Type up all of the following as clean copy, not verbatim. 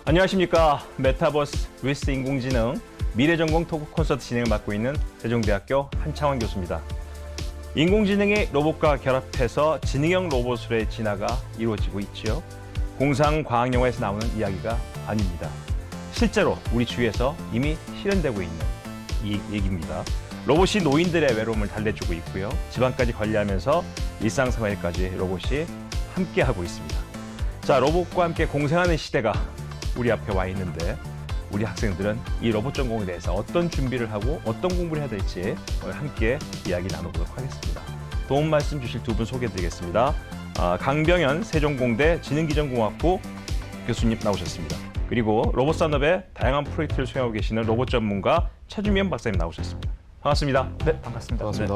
안녕하십니까. 메타버스 위스 인공지능 미래전공 토크 콘서트 진행을 맡고 있는 세종대학교 한창원 교수입니다. 인공지능이 로봇과 결합해서 지능형 로봇의 진화가 이루어지고 있죠. 공상과학 영화에서 나오는 이야기가 아닙니다. 실제로 우리 주위에서 이미 실현되고 있는 이 얘기입니다. 로봇이 노인들의 외로움을 달래주고 있고요. 집안까지 관리하면서 일상생활까지 로봇이 함께하고 있습니다. 자, 로봇과 함께 공생하는 시대가 우리 앞에 와 있는데 우리 학생들은 이 로봇 전공에 대해서 어떤 준비를 하고 어떤 공부를 해야 될지 오늘 함께 이야기 나눠보도록 하겠습니다. 도움 말씀 주실 두 분 소개해드리겠습니다. 강병현 세종공대 지능기전공학부 교수님 나오셨습니다. 그리고 로봇 산업의 다양한 프로젝트를 수행하고 계시는 로봇 전문가 최주면 박사님 나오셨습니다. 반갑습니다. 네, 반갑습니다. 네.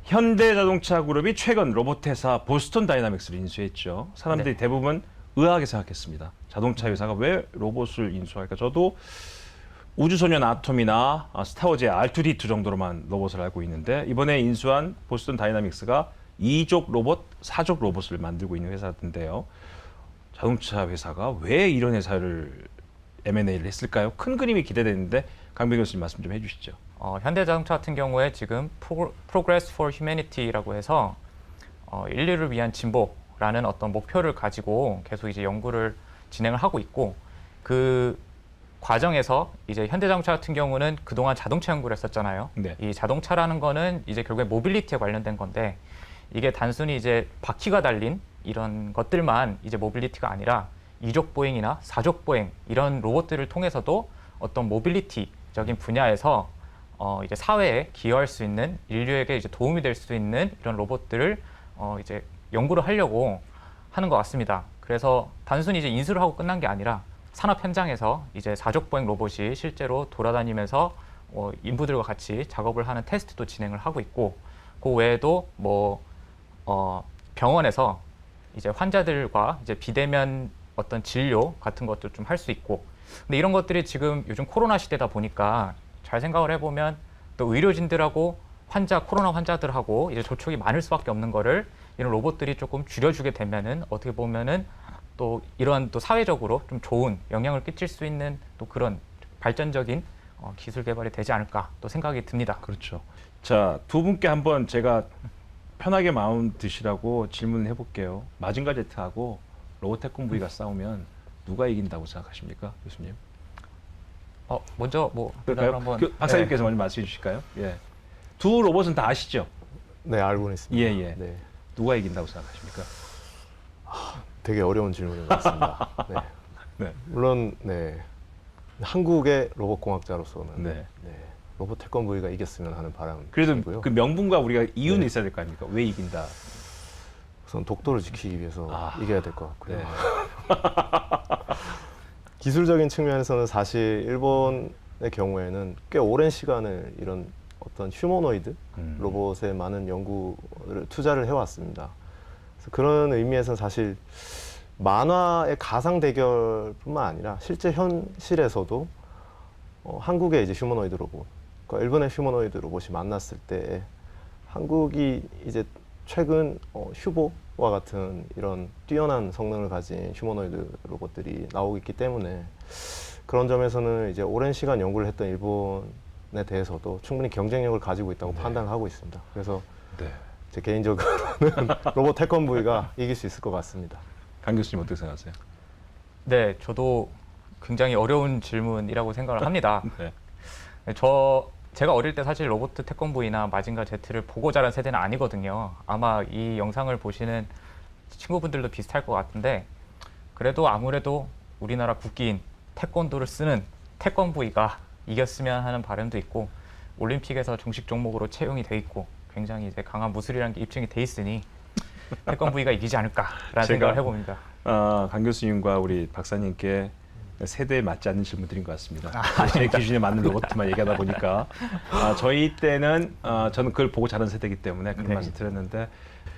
현대자동차 그룹이 최근 로봇 회사 보스턴 다이나믹스를 인수했죠. 사람들이 대부분 의아하게 생각했습니다. 자동차 회사가 왜 로봇을 인수할까? 저도 우주소년 아톰이나 스타워즈의 R2D2 정도로만 로봇을 알고 있는데 이번에 인수한 보스턴 다이나믹스가 2족 로봇, 4족 로봇을 만들고 있는 회사인데요. 자동차 회사가 왜 이런 회사를 M&A를 했을까요? 큰 그림이 기대되는데 강병 교수님 말씀 좀 해주시죠. 현대자동차 같은 경우에 지금 Progress for Humanity라고 해서 인류를 위한 진보라는 어떤 목표를 가지고 계속 이제 연구를 진행을 하고 있고, 그 과정에서 이제 현대자동차 같은 경우는 그동안 자동차 연구를 했었잖아요. 네. 이 자동차라는 거는 이제 결국에 모빌리티에 관련된 건데, 이게 단순히 이제 바퀴가 달린 이런 것들만 이제 모빌리티가 아니라 2족 보행이나 4족 보행 이런 로봇들을 통해서도 어떤 모빌리티적인 분야에서 이제 사회에 기여할 수 있는, 인류에게 이제 도움이 될 수 있는 이런 로봇들을 이제 연구를 하려고 하는 것 같습니다. 그래서 단순히 이제 인수를 하고 끝난 게 아니라 산업 현장에서 이제 4족 보행 로봇이 실제로 돌아다니면서 인부들과 같이 작업을 하는 테스트도 진행을 하고 있고, 그 외에도 병원에서 이제 환자들과 이제 비대면 어떤 진료 같은 것도 좀 할 수 있고, 근데 이런 것들이 지금 요즘 코로나 시대다 보니까 잘 생각을 해보면 또 의료진들하고 코로나 환자들하고 이제 접촉이 많을 수밖에 없는 거를 이런 로봇들이 조금 줄여주게 되면은 어떻게 보면은 또 이런 또 사회적으로 좀 좋은 영향을 끼칠 수 있는 또 그런 발전적인 기술 개발이 되지 않을까 또 생각이 듭니다. 그렇죠. 자, 두 분께 한번 제가 편하게 마음 드시라고 질문을 해볼게요. 마징가 제트하고 로봇 태권브이가 싸우면 누가 이긴다고 생각하십니까, 교수님? 먼저 그럴까요? 한번 박사님께서 먼저 말씀해 주실까요? 예. 두 로봇은 다 아시죠? 네, 알고는 있습니다. 예, 예. 네, 누가 이긴다고 생각하십니까? 되게 어려운 질문인 것 같습니다. 네. 네. 물론 한국의 로봇 공학자로서는 네. 로봇 태권브이가 이겼으면 하는 바람이고요. 그래도 그 명분과 우리가 이유는 네. 있어야 될 거 아닙니까? 왜 이긴다? 우선 독도를 지키기 위해서 이겨야 될 것 같고요. 네. 기술적인 측면에서는 사실 일본의 경우에는 꽤 오랜 시간을 이런 어떤 휴머노이드 로봇에 많은 연구를 투자를 해왔습니다. 그래서 그런 의미에서는 사실 만화의 가상 대결뿐만 아니라 실제 현실에서도 한국의 이제 휴머노이드 로봇, 그러니까 일본의 휴머노이드 로봇이 만났을 때 한국이 이제 최근 휴보와 같은 이런 뛰어난 성능을 가진 휴머노이드 로봇들이 나오고 있기 때문에 그런 점에서는 이제 오랜 시간 연구를 했던 일본에 대해서도 충분히 경쟁력을 가지고 있다고 판단을 하고 있습니다. 그래서 제 개인적으로는 로봇 태권브이가 이길 수 있을 것 같습니다. 강 교수님 어떻게 생각하세요? 네, 저도 굉장히 어려운 질문이라고 생각을 합니다. 네. 제가 어릴 때 사실 로봇 태권브이나 마징가 Z를 보고 자란 세대는 아니거든요. 아마 이 영상을 보시는 친구분들도 비슷할 것 같은데, 그래도 아무래도 우리나라 국기인 태권도를 쓰는 태권브이가 이겼으면 하는 바람도 있고, 올림픽에서 정식 종목으로 채용이 돼 있고 굉장히 이제 강한 무술이라는 게 입증이 돼 있으니 태권브이가 이기지 않을까라는 생각을 해봅니다. 강 교수님과 우리 박사님께 세대에 맞지 않는 질문들인 것 같습니다. 제 기준에 맞는 로봇만 얘기하다 보니까 저희 때는 저는 그걸 보고 자란 세대이기 때문에 그런 말씀 드렸는데,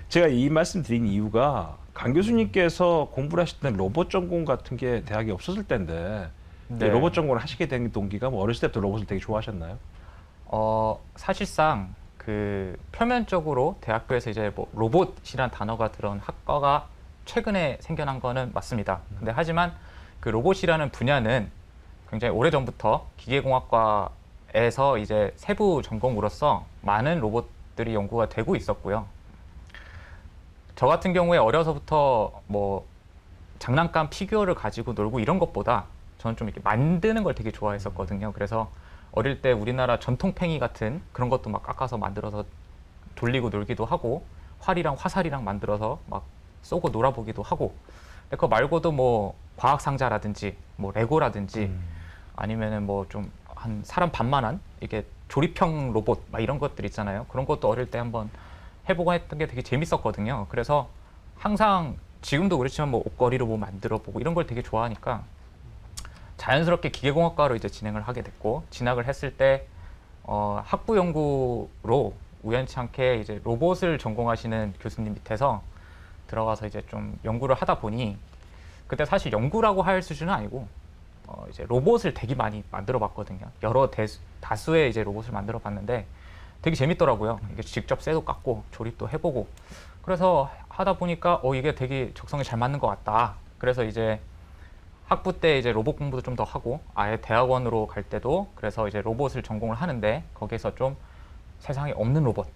제가 이 말씀 드린 이유가 강 교수님께서 공부를 하실 때는 로봇 전공 같은 게 대학에 없었을 때인데 로봇 전공을 하시게 된 동기가 어렸을 때부터 로봇을 되게 좋아하셨나요? 사실상 그 표면적으로 대학교에서 이제 로봇이란 단어가 들어온 학과가 최근에 생겨난 거는 맞습니다. 근데 하지만 그 로봇이라는 분야는 굉장히 오래전부터 기계공학과에서 이제 세부 전공으로서 많은 로봇들이 연구가 되고 있었고요. 저 같은 경우에 어려서부터 뭐 장난감 피규어를 가지고 놀고 이런 것보다 저는 좀 이렇게 만드는 걸 되게 좋아했었거든요. 그래서 어릴 때 우리나라 전통팽이 같은 그런 것도 막 깎아서 만들어서 돌리고 놀기도 하고 활이랑 화살이랑 만들어서 막 쏘고 놀아보기도 하고, 근데 그거 말고도 뭐 과학 상자라든지 뭐 레고라든지 아니면은 뭐 좀 한 사람 반만한 이게 조립형 로봇 막 이런 것들 있잖아요. 그런 것도 어릴 때 한번 해보고 했던 게 되게 재밌었거든요. 그래서 항상 지금도 그렇지만 뭐 옷걸이로 뭐 만들어 보고 이런 걸 되게 좋아하니까 자연스럽게 기계공학과로 이제 진행을 하게 됐고, 진학을 했을 때 학부 연구로 우연치 않게 이제 로봇을 전공하시는 교수님 밑에서 들어가서 이제 좀 연구를 하다 보니, 그때 사실 연구라고 할 수준은 아니고 이제 로봇을 되게 많이 만들어 봤거든요. 여러 다수의 이제 로봇을 만들어 봤는데 되게 재밌더라고요. 이게 직접 쇠도 깎고 조립도 해보고, 그래서 하다 보니까 이게 되게 적성에 잘 맞는 것 같다. 그래서 이제 학부 때 이제 로봇 공부도 좀 더 하고, 아예 대학원으로 갈 때도 그래서 이제 로봇을 전공을 하는데, 거기서 좀 세상에 없는 로봇,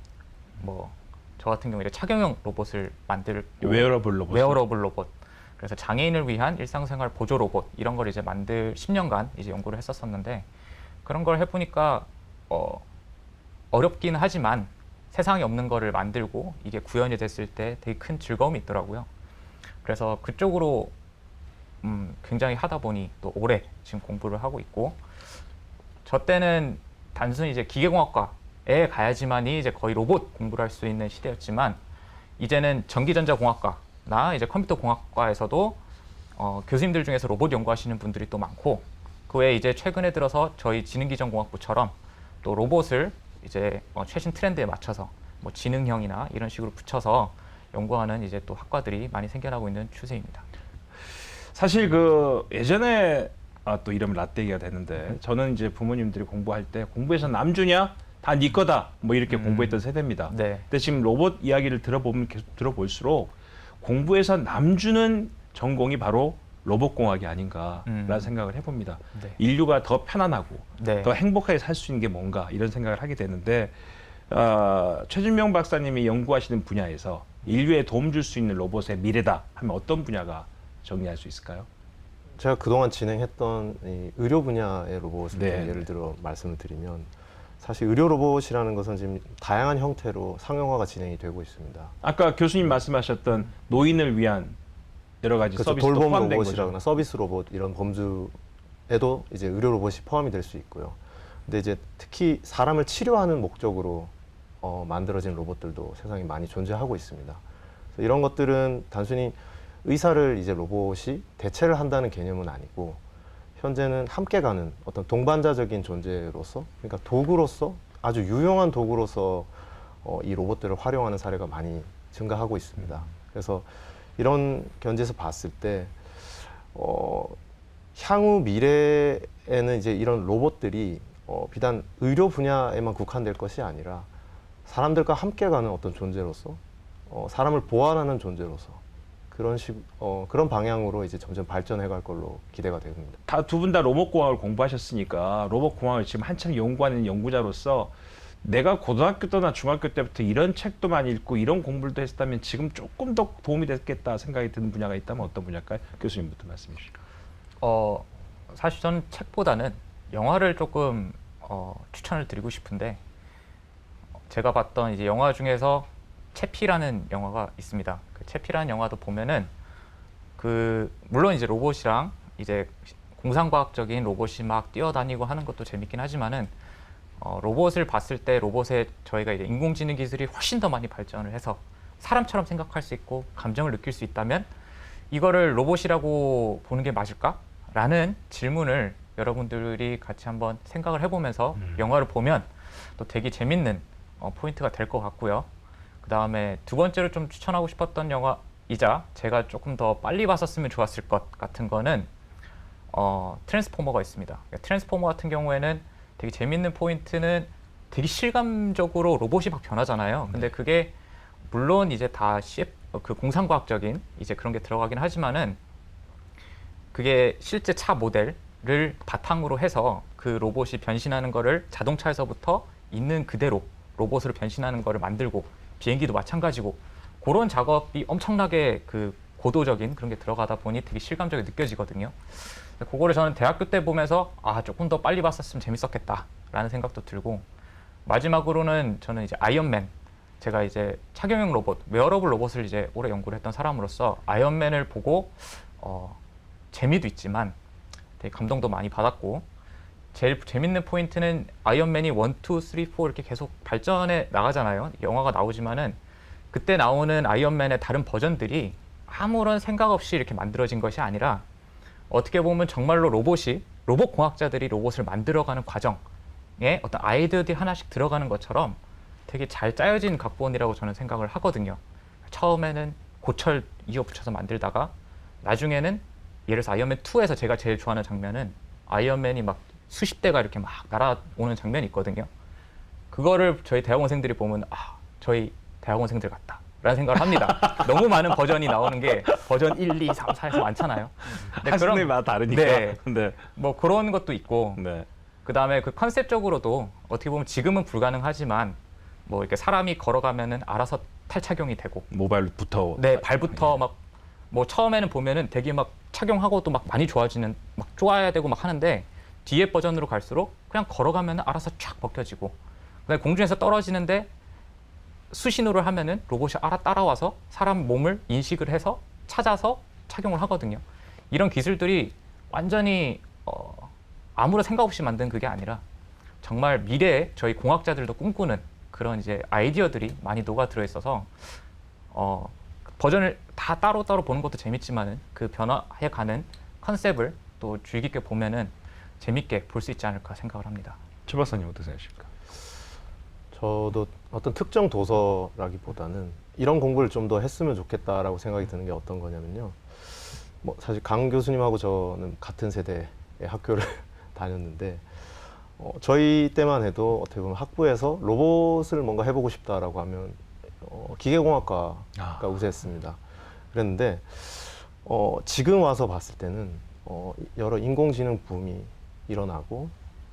뭐 저 같은 경우에 착용형 로봇을 만들고, 웨어러블 로봇, 그래서 장애인을 위한 일상생활 보조 로봇 이런 걸 이제 10년간 이제 연구를 했었었는데, 그런 걸 해보니까 어렵긴 하지만 세상에 없는 거를 만들고 이게 구현이 됐을 때 되게 큰 즐거움이 있더라고요. 그래서 그쪽으로 굉장히 하다 보니 또 올해 지금 공부를 하고 있고, 저 때는 단순히 이제 기계공학과에 가야지만이 이제 거의 로봇 공부를 할 수 있는 시대였지만, 이제는 전기전자공학과나 이제 컴퓨터공학과에서도 교수님들 중에서 로봇 연구하시는 분들이 또 많고, 그 외에 이제 최근에 들어서 저희 지능기전공학부처럼 또 로봇을 이제 최신 트렌드에 맞춰서 뭐 지능형이나 이런 식으로 붙여서 연구하는 이제 또 학과들이 많이 생겨나고 있는 추세입니다. 사실 그 예전에 또 이러면 라떼기가 되는데, 저는 이제 부모님들이 공부할 때 공부해서 남주냐? 다 네 거다. 뭐 이렇게 공부했던 세대입니다. 네. 근데 지금 로봇 이야기를 들어보면 계속 들어볼수록 공부해서 남주는 전공이 바로 로봇공학이 아닌가라는 생각을 해봅니다. 네. 인류가 더 편안하고 네. 더 행복하게 살 수 있는 게 뭔가, 이런 생각을 하게 되는데, 최준명 박사님이 연구하시는 분야에서 인류에 도움 줄 수 있는 로봇의 미래다 하면 어떤 분야가 정리할 수 있을까요? 제가 그동안 진행했던 이 의료 분야의 로봇을 네. 좀 예를 들어 말씀을 드리면, 사실 의료 로봇이라는 것은 지금 다양한 형태로 상용화가 진행이 되고 있습니다. 아까 교수님 말씀하셨던 노인을 위한 여러 가지 그래서 서비스도 돌봄 포함된 로봇이라거나 거죠. 서비스 로봇 이런 범주에도 이제 의료 로봇이 포함이 될 수 있고요. 근데 이제 특히 사람을 치료하는 목적으로 만들어진 로봇들도 세상에 많이 존재하고 있습니다. 그래서 이런 것들은 단순히 의사를 이제 로봇이 대체를 한다는 개념은 아니고, 현재는 함께 가는 어떤 동반자적인 존재로서, 그러니까 도구로서, 아주 유용한 도구로서 이 로봇들을 활용하는 사례가 많이 증가하고 있습니다. 그래서 이런 견지에서 봤을 때 향후 미래에는 이제 이런 로봇들이 비단 의료 분야에만 국한될 것이 아니라 사람들과 함께 가는 어떤 존재로서, 사람을 보완하는 존재로서 그런 방향으로 이제 점점 발전해 갈 걸로 기대가 됩니다. 두 분 다 로봇공학을 공부하셨으니까 로봇공학을 지금 한창 연구하는 연구자로서, 내가 고등학교 때나 중학교 때부터 이런 책도 많이 읽고 이런 공부도 했다면 지금 조금 더 도움이 됐겠다 생각이 드는 분야가 있다면 어떤 분야일까요? 교수님부터 말씀해 주시죠. 사실 저는 책보다는 영화를 조금 추천을 드리고 싶은데, 제가 봤던 이제 영화 중에서 채피라는 영화가 있습니다. 그 채피라는 영화도 보면은 물론 이제 로봇이랑 이제 공상과학적인 로봇이 막 뛰어다니고 하는 것도 재밌긴 하지만은 로봇을 봤을 때 로봇에 저희가 이제 인공지능 기술이 훨씬 더 많이 발전을 해서 사람처럼 생각할 수 있고 감정을 느낄 수 있다면 이거를 로봇이라고 보는 게 맞을까? 라는 질문을 여러분들이 같이 한번 생각을 해보면서 영화를 보면 또 되게 재밌는 포인트가 될 것 같고요. 그 다음에 두 번째로 좀 추천하고 싶었던 영화이자 제가 조금 더 빨리 봤었으면 좋았을 것 같은 거는 트랜스포머가 있습니다. 트랜스포머 같은 경우에는 되게 재밌는 포인트는 되게 실감적으로 로봇이 막 변하잖아요. 근데 그게 물론 이제 다 그 공상과학적인 이제 그런 게 들어가긴 하지만은 그게 실제 차 모델을 바탕으로 해서 그 로봇이 변신하는 거를 자동차에서부터 있는 그대로 로봇으로 변신하는 거를 만들고 비행기도 마찬가지고 그런 작업이 엄청나게 그 고도적인 그런 게 들어가다 보니 되게 실감적이 느껴지거든요. 그거를 저는 대학교 때 보면서 아 조금 더 빨리 봤었으면 재밌었겠다라는 생각도 들고 마지막으로는 저는 이제 아이언맨 제가 이제 착용형 로봇 웨어러블 로봇을 이제 오래 연구를 했던 사람으로서 아이언맨을 보고 재미도 있지만 되게 감동도 많이 받았고 제일 재밌는 포인트는 아이언맨이 1, 2, 3, 4 이렇게 계속 발전해 나가잖아요. 영화가 나오지만은 그때 나오는 아이언맨의 다른 버전들이 아무런 생각 없이 이렇게 만들어진 것이 아니라 어떻게 보면 정말로 로봇 공학자들이 로봇을 만들어가는 과정에 어떤 아이디어들이 하나씩 들어가는 것처럼 되게 잘 짜여진 각본이라고 저는 생각을 하거든요. 처음에는 고철 이어붙여서 만들다가 나중에는 예를 들어서 아이언맨 2에서 제가 제일 좋아하는 장면은 아이언맨이 막 수십 대가 이렇게 막 날아오는 장면이 있거든요. 그거를 저희 대학원생들이 보면 아 저희 대학원생들 같다 라는 생각을 합니다. 너무 많은 버전이 나오는 게 버전 1, 2, 3, 4에서 많잖아요. 학생들마다 다르니까. 네. 네. 뭐 그런 것도 있고 네. 그다음에 그 컨셉적으로도 어떻게 보면 지금은 불가능하지만 뭐 이렇게 사람이 걸어가면은 알아서 탈착용이 되고 모바일부터. 네 발부터 막 뭐 처음에는 보면은 되게 막 착용하고도 막 많이 좋아지는 막 좋아야 되고 막 하는데 뒤에 버전으로 갈수록 그냥 걸어가면은 알아서 쫙 벗겨지고 그다음에 공중에서 떨어지는데 수신호를 하면은 로봇이 따라와서 사람 몸을 인식을 해서 찾아서 착용을 하거든요. 이런 기술들이 완전히 아무런 생각 없이 만든 그게 아니라 정말 미래에 저희 공학자들도 꿈꾸는 그런 이제 아이디어들이 많이 녹아 들어 있어서 버전을 다 따로따로 보는 것도 재밌지만은 그 변화해가는 컨셉을 또 주의 깊게 보면은 재밌게 볼 수 있지 않을까 생각을 합니다. 최 박사님 어떻게 생각하십니까? 저도 어떤 특정 도서라기보다는 이런 공부를 좀 더 했으면 좋겠다라고 생각이 드는 게 어떤 거냐면요. 뭐 사실 강 교수님하고 저는 같은 세대의 학교를 다녔는데 저희 때만 해도 어떻게 보면 학부에서 로봇을 뭔가 해보고 싶다라고 하면 기계공학과가 우세했습니다. 그랬는데 지금 와서 봤을 때는 여러 인공지능 붐이 일어나고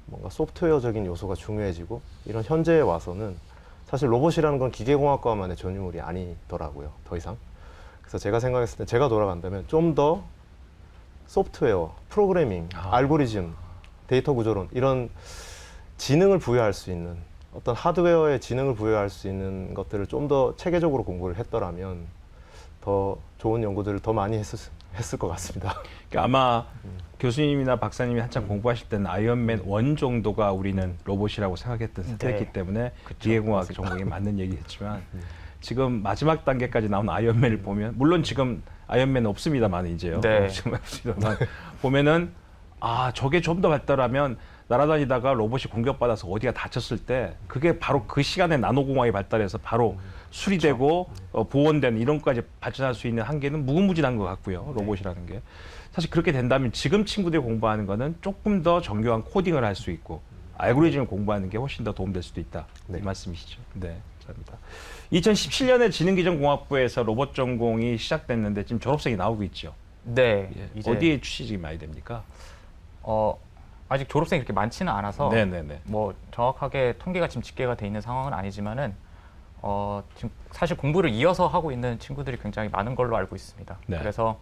뭔가 소프트웨어적인 요소가 중요해지고 이런 현재에 와서는 사실 로봇이라는 건 기계공학과만의 전유물이 아니더라고요. 더 이상. 그래서 제가 생각했을 때 제가 돌아간다면 좀 더 소프트웨어, 프로그래밍, 알고리즘, 데이터 구조론 이런 지능을 부여할 수 있는 어떤 하드웨어에 지능을 부여할 수 있는 것들을 좀 더 체계적으로 공부를 했더라면 더 좋은 연구들을 더 많이 했을 것 같습니다. 그러니까 아마 교수님이나 박사님이 한참 공부하실 때는 아이언맨 1 정도가 우리는 로봇이라고 생각했던 세대이기 때문에 기계공학 전공에 맞는 얘기했지만 지금 마지막 단계까지 나온 아이언맨을 보면 물론 지금 아이언맨 없습니다만 이제요. 네. 지금 없습니다만 보면은 아 저게 좀 더 발달하면 날아다니다가 로봇이 공격받아서 어디가 다쳤을 때 그게 바로 그 시간에 나노공학이 발달해서 바로 수리되고 보온된 이런 것까지 발전할 수 있는 한계는 무궁무진한 것 같고요. 로봇이라는 게. 사실 그렇게 된다면 지금 친구들이 공부하는 거는 조금 더 정교한 코딩을 할 수 있고 알고리즘을 공부하는 게 훨씬 더 도움될 수도 있다. 이 말씀이시죠. 네, 감사합니다. 2017년에 지능기전공학부에서 로봇 전공이 시작됐는데 지금 졸업생이 나오고 있죠. 네. 예. 이제 어디에 취직이 많이 됩니까? 아직 졸업생이 그렇게 많지는 않아서 네네네. 뭐 정확하게 통계가 지금 집계가 돼 있는 상황은 아니지만은 지금 사실 공부를 이어서 하고 있는 친구들이 굉장히 많은 걸로 알고 있습니다. 네. 그래서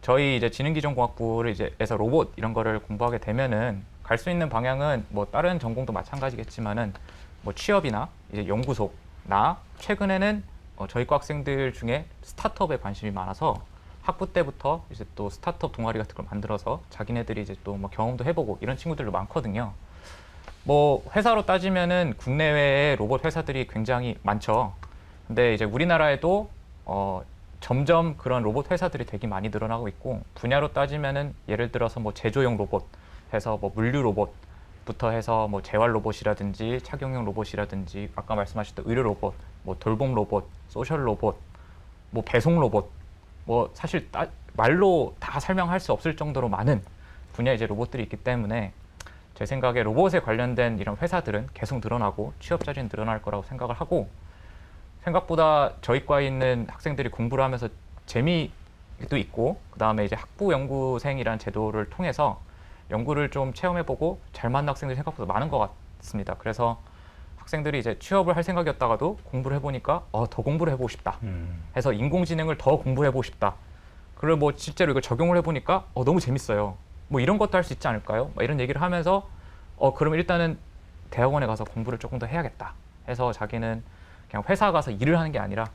저희 이제 지능기전공학부를 이제에서 로봇 이런 거를 공부하게 되면은 갈 수 있는 방향은 뭐 다른 전공도 마찬가지겠지만은 뭐 취업이나 이제 연구소나 최근에는 저희 과 학생들 중에 스타트업에 관심이 많아서 학부 때부터 이제 또 스타트업 동아리 같은 걸 만들어서 자기네들이 이제 또 뭐 경험도 해보고 이런 친구들도 많거든요. 뭐 회사로 따지면은 국내외에 로봇 회사들이 굉장히 많죠. 근데 이제 우리나라에도 점점 그런 로봇 회사들이 되게 많이 늘어나고 있고 분야로 따지면은 예를 들어서 뭐 제조용 로봇 해서 뭐 물류 로봇부터 해서 뭐 재활 로봇이라든지 착용용 로봇이라든지 아까 말씀하셨던 의료 로봇, 뭐 돌봄 로봇, 소셜 로봇, 뭐 배송 로봇 뭐 사실 말로 다 설명할 수 없을 정도로 많은 분야의 이제 로봇들이 있기 때문에 제 생각에 로봇에 관련된 이런 회사들은 계속 늘어나고 취업 자리는 늘어날 거라고 생각을 하고 생각보다 저희 과에 있는 학생들이 공부를 하면서 재미도 있고 그다음에 이제 학부 연구생이라는 제도를 통해서 연구를 좀 체험해보고 잘 맞는 학생들이 생각보다 많은 것 같습니다. 그래서 학생들이 이제 취업을 할 생각이었다가도 공부를 해보니까 더 공부를 해보고 싶다 해서 인공지능을 더 공부해보고 싶다. 그리고 뭐 실제로 이걸 적용을 해보니까 너무 재밌어요. 뭐 이런 것도 할 수 있지 않을까요? 막 이런 얘기를 하면서 그럼 일단은 대학원에 가서 공부를 조금 더 해야겠다 해서 자기는 그냥 회사 가서 일을 하는 게 아니라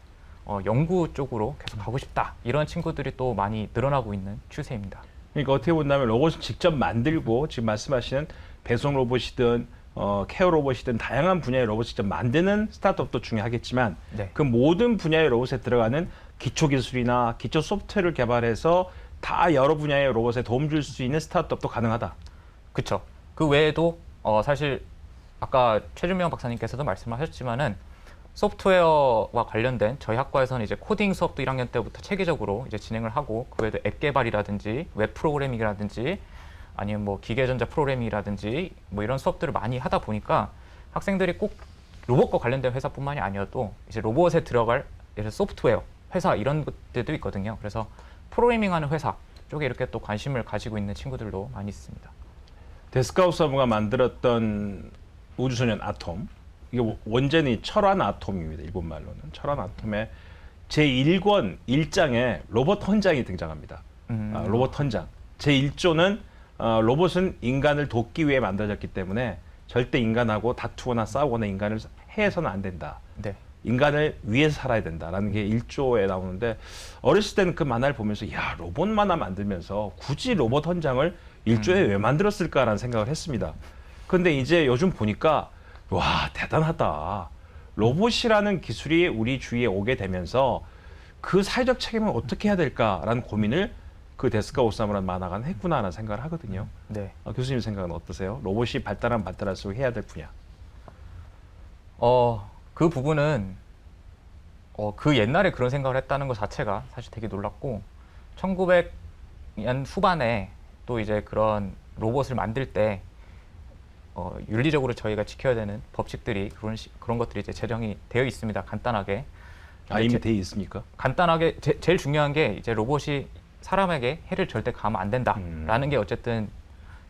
연구 쪽으로 계속 가고 싶다. 이런 친구들이 또 많이 늘어나고 있는 추세입니다. 그러니까 어떻게 본다면 로봇을 직접 만들고 지금 말씀하시는 배송 로봇이든 케어 로봇이든 다양한 분야의 로봇을 직접 만드는 스타트업도 중요하겠지만 네. 그 모든 분야의 로봇에 들어가는 기초 기술이나 기초 소프트웨어를 개발해서 다 여러 분야의 로봇에 도움 줄 수 있는 스타트업도 가능하다. 그렇죠. 그 외에도 사실 아까 최준명 박사님께서도 말씀하셨지만은 소프트웨어와 관련된 저희 학과에서는 이제 코딩 수업도 1학년 때부터 체계적으로 이제 진행을 하고 그 외에도 앱 개발이라든지 웹 프로그래밍이라든지 아니면 뭐 기계전자 프로그래밍이라든지 뭐 이런 수업들을 많이 하다 보니까 학생들이 꼭 로봇과 관련된 회사뿐만이 아니어도 이제 로봇에 들어갈 예를 들어 소프트웨어 회사 이런 것들도 있거든요. 그래서 프로그래밍하는 회사 쪽에 이렇게 또 관심을 가지고 있는 친구들도 많이 있습니다. 데스카우서브가 만들었던 우주소년 아톰, 이게 원제는 철환 아톰입니다. 일본 말로는 철환 아톰의 제1권 1장에 로봇 헌장이 등장합니다. 로봇 헌장. 제1조는 로봇은 인간을 돕기 위해 만들어졌기 때문에 절대 인간하고 다투거나 싸우거나 인간을 해서는 안 된다. 네. 인간을 위해서 살아야 된다라는 게 1조에 나오는데 어렸을 때는 그 만화를 보면서 야 로봇 만화 만들면서 굳이 로봇 헌장을 1조에 왜 만들었을까라는 생각을 했습니다. 근데 이제 요즘 보니까 와 대단하다. 로봇이라는 기술이 우리 주위에 오게 되면서 그 사회적 책임을 어떻게 해야 될까라는 고민을 그 데스카 오사무라는 만화가는 했구나라는 생각을 하거든요. 네. 교수님 생각은 어떠세요? 로봇이 발달하면 발달할수록 해야 될 분야. 그 부분은 그 옛날에 그런 생각을 했다는 것 자체가 사실 되게 놀랐고 1900년 후반에 또 이제 그런 로봇을 만들 때 윤리적으로 저희가 지켜야 되는 법칙들이 그런 것들이 이제 제정이 되어 있습니다. 간단하게. 이미 돼 있습니까? 간단하게 제일 중요한 게 이제 로봇이 사람에게 해를 절대 가하면 안 된다라는 게 어쨌든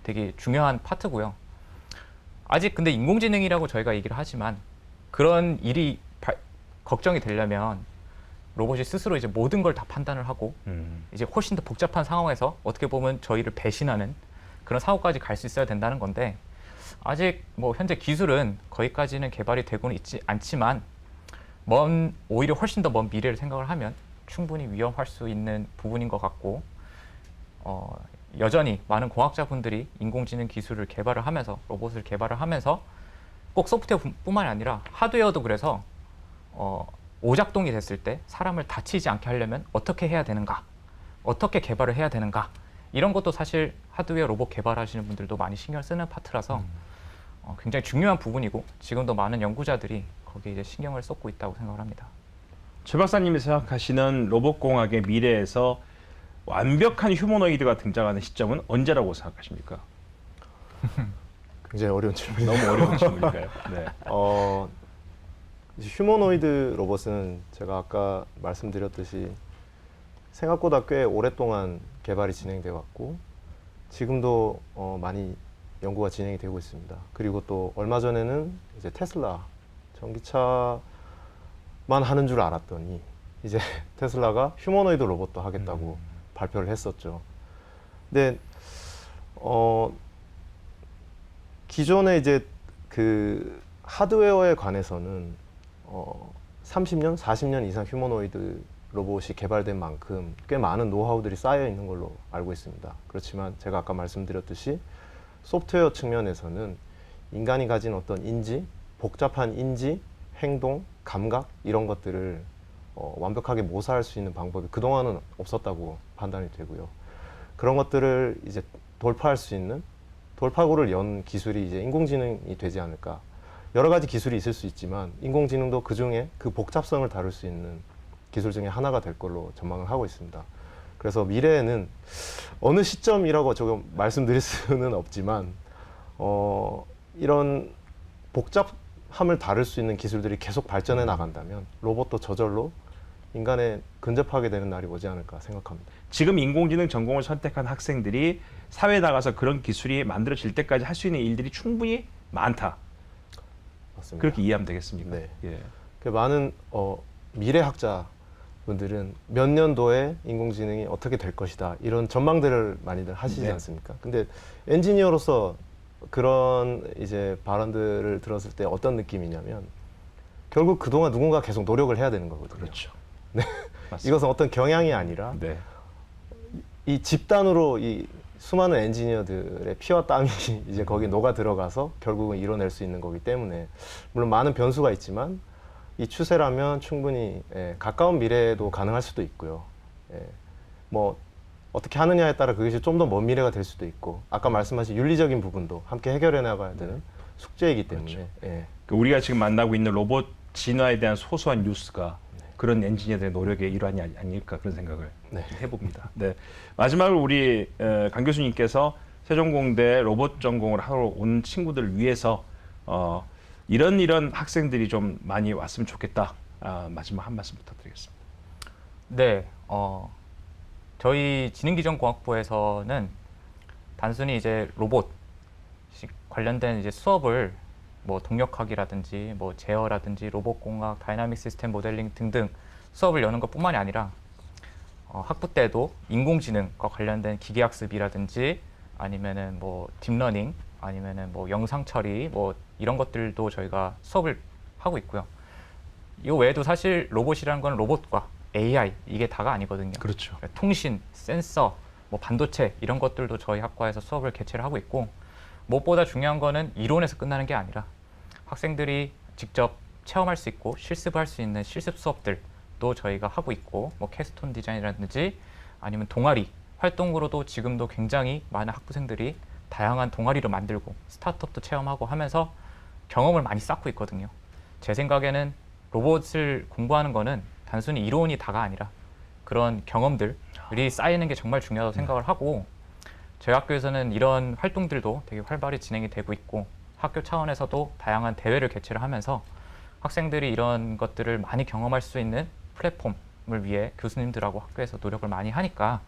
되게 중요한 파트고요. 아직 근데 인공지능이라고 저희가 얘기를 하지만 그런 일이 걱정이 되려면 로봇이 스스로 이제 모든 걸 다 판단을 하고 이제 훨씬 더 복잡한 상황에서 어떻게 보면 저희를 배신하는 그런 사고까지 갈 수 있어야 된다는 건데 아직 뭐 현재 기술은 거기까지는 개발이 되고는 있지 않지만 오히려 훨씬 더 먼 미래를 생각을 하면 충분히 위험할 수 있는 부분인 것 같고 여전히 많은 공학자분들이 인공지능 기술을 개발을 하면서 로봇을 개발을 하면서 꼭 소프트웨어뿐만이 아니라 하드웨어도 그래서 오작동이 됐을 때 사람을 다치지 않게 하려면 어떻게 해야 되는가, 어떻게 개발을 해야 되는가 이런 것도 사실 하드웨어 로봇 개발하시는 분들도 많이 신경 쓰는 파트라서 굉장히 중요한 부분이고 지금도 많은 연구자들이 거기에 이제 신경을 쏟고 있다고 생각을 합니다. 최 박사님이 생각하시는 로봇공학의 미래에서 완벽한 휴머노이드가 등장하는 시점은 언제라고 생각하십니까? 굉장히 어려운 질문이네요. 너무 어려운 질문인가요? 네. 휴머노이드 로봇은 제가 아까 말씀드렸듯이 생각보다 꽤 오랫동안 개발이 진행되어 왔고 지금도 많이 연구가 진행이 되고 있습니다. 그리고 또 얼마 전에는 이제 테슬라 전기차만 하는 줄 알았더니 이제 테슬라가 휴머노이드 로봇도 하겠다고 발표를 했었죠. 근데 기존에 이제 그 하드웨어에 관해서는 30년, 40년 이상 휴머노이드 로봇이 개발된 만큼 꽤 많은 노하우들이 쌓여 있는 걸로 알고 있습니다. 그렇지만 제가 아까 말씀드렸듯이 소프트웨어 측면에서는 인간이 가진 어떤 인지, 복잡한 인지, 행동, 감각 이런 것들을 완벽하게 모사할 수 있는 방법이 그동안은 없었다고 판단이 되고요. 그런 것들을 이제 돌파할 수 있는 돌파구를 연 기술이 이제 인공지능이 되지 않을까. 여러 가지 기술이 있을 수 있지만 인공지능도 그 중에 그 복잡성을 다룰 수 있는 기술 중에 하나가 될 걸로 전망을 하고 있습니다. 그래서 미래에는 어느 시점이라고 조금 말씀드릴 수는 없지만 이런 함을 다룰 수 있는 기술들이 계속 발전해 나간다면 로봇도 저절로 인간에 근접하게 되는 날이 오지 않을까 생각합니다. 지금 인공지능 전공을 선택한 학생들이 사회에 나가서 그런 기술이 만들어질 때까지 할 수 있는 일들이 충분히 많다. 맞습니다. 그렇게 이해하면 되겠습니까? 네. 예. 그 많은 미래학자 분들은 몇 년도에 인공지능이 어떻게 될 것이다 이런 전망들을 많이들 하시지 네. 않습니까? 근데 엔지니어로서 그런 이제 발언들을 들었을 때 어떤 느낌이냐면 결국 그동안 누군가 계속 노력을 해야 되는 거거든요. 그렇죠. 네. 맞습니다. 이것은 어떤 경향이 아니라 네. 이 집단으로 이 수많은 엔지니어들의 피와 땀이 이제 거기 녹아 들어가서 결국은 이뤄낼 수 있는 거기 때문에 물론 많은 변수가 있지만 이 추세라면 충분히 가까운 미래에도 가능할 수도 있고요. 뭐 어떻게 하느냐에 따라 그것이 좀 더 먼 미래가 될 수도 있고 아까 말씀하신 윤리적인 부분도 함께 해결해 나가야 되는 숙제이기 때문에 그렇죠. 우리가 지금 만나고 있는 로봇 진화에 대한 소소한 뉴스가 그런 엔지니어들의 노력의 일환이 아닐까 그런 생각을 네. 해봅니다. 네. 마지막으로 우리 강 교수님께서 세종공대 로봇 전공을 하러 온 친구들을 위해서 이런 학생들이 좀 많이 왔으면 좋겠다. 마지막 한 말씀 부탁드리겠습니다. 네, 저희 지능기전공학부에서는 단순히 이제 로봇 관련된 이제 수업을 뭐 동력학이라든지 뭐 제어라든지 로봇공학, 다이나믹 시스템 모델링 등등 수업을 여는 것뿐만이 아니라 학부 때도 인공지능과 관련된 기계학습이라든지 아니면은 뭐 딥러닝 아니면은 뭐 영상 처리 뭐 이런 것들도 저희가 수업을 하고 있고요. 이거 외에도 사실 로봇이라는 건 로봇과 AI 이게 다가 아니거든요. 그렇죠. 통신, 센서, 뭐 반도체 이런 것들도 저희 학과에서 수업을 개최를 하고 있고 무엇보다 중요한 거는 이론에서 끝나는 게 아니라 학생들이 직접 체험할 수 있고 실습할 수 있는 실습 수업들도 저희가 하고 있고 뭐 캐스톤 디자인이라든지 아니면 동아리 활동으로도 지금도 굉장히 많은 학부생들이 다양한 동아리를 만들고 스타트업도 체험하고 하면서 경험을 많이 쌓고 있거든요. 제 생각에는 로봇을 공부하는 거는 단순히 이론이 다가 아니라 그런 경험들이 쌓이는 게 정말 중요하다고 생각을 하고 저희 학교에서는 이런 활동들도 되게 활발히 진행이 되고 있고 학교 차원에서도 다양한 대회를 개최를 하면서 학생들이 이런 것들을 많이 경험할 수 있는 플랫폼을 위해 교수님들하고 학교에서 노력을 많이 하니까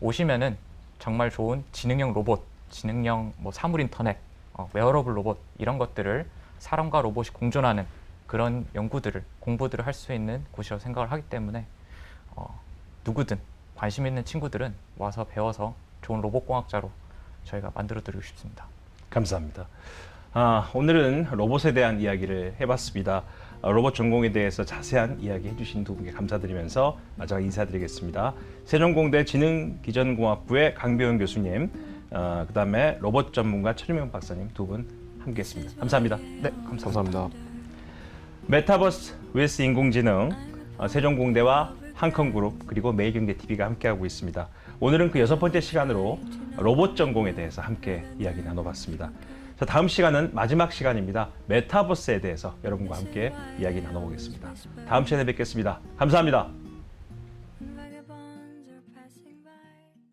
오시면은 정말 좋은 지능형 로봇, 지능형 뭐 사물 인터넷, 웨어러블 로봇 이런 것들을 사람과 로봇이 공존하는 그런 연구들을 공부들을 할 수 있는 곳이라고 생각을 하기 때문에 누구든 관심 있는 친구들은 와서 배워서 좋은 로봇공학자로 저희가 만들어드리고 싶습니다. 감사합니다. 오늘은 로봇에 대한 이야기를 해봤습니다. 로봇 전공에 대해서 자세한 이야기 해주신 두 분께 감사드리면서 마지막 인사드리겠습니다. 세종공대 지능기전공학부의 강병훈 교수님, 그다음에 로봇 전문가 최준명 박사님 두 분 함께했습니다. 감사합니다. 네, 감사합니다. 감사합니다. 메타버스 vs 인공지능, 세종공대와 한컴그룹 그리고 매일경제TV가 함께하고 있습니다. 오늘은 그 6번째 시간으로 로봇 전공에 대해서 함께 이야기 나눠봤습니다. 자, 다음 시간은 마지막 시간입니다. 메타버스에 대해서 여러분과 함께 이야기 나눠보겠습니다. 다음 시간에 뵙겠습니다. 감사합니다.